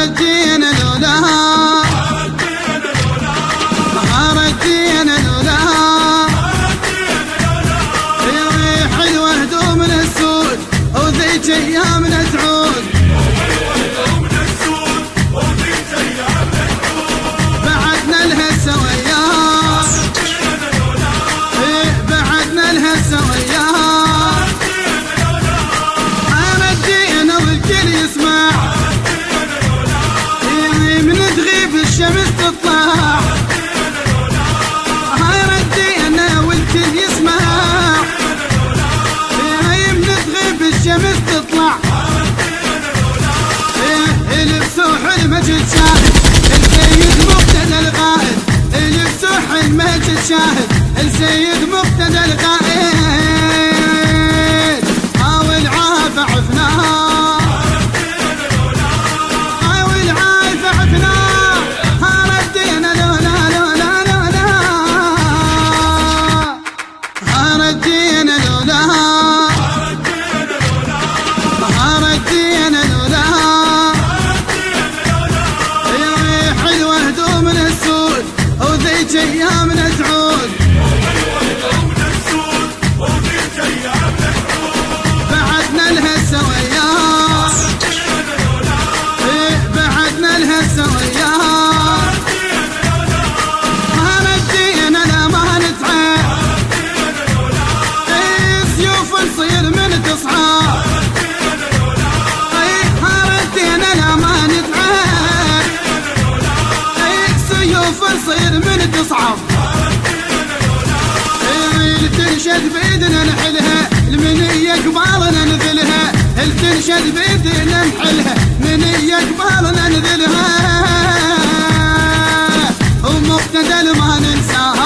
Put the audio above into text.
الدين لولاها بهار الدين لولاها يا حلوة هدوم السود وذيك ايامنا تعود بعدنا لها السويات بعدنا لها السويات بهار الدين والكل يسمع من تغيب الشمس تطلع بهار الدين والكل يسمع من تغيب الشمس تطلع لبسوح المجد شاهد السيد مقتدى القائد لبسوح المجد شاهد السيد مقتدى القائد والعافى عفناه والعافى عفناه بهار الدين لولا لولا لولا بهار الدين لولا بهار الدين لولا يا حلوة هدوم السود وذيك ايامنا تعود بعدنا لها السويات بعدنا لها السويات بهار الدين لا ما نتعب سيوف نصير من تصحى بهار الدين لا ما نتعب سيوف نصير من تصعب تنشد بيدنا نحلها المنية قبالنا نذلها تنشد بيدنا نحلها منية قبالنا نذلها ومقتدى ما ننساها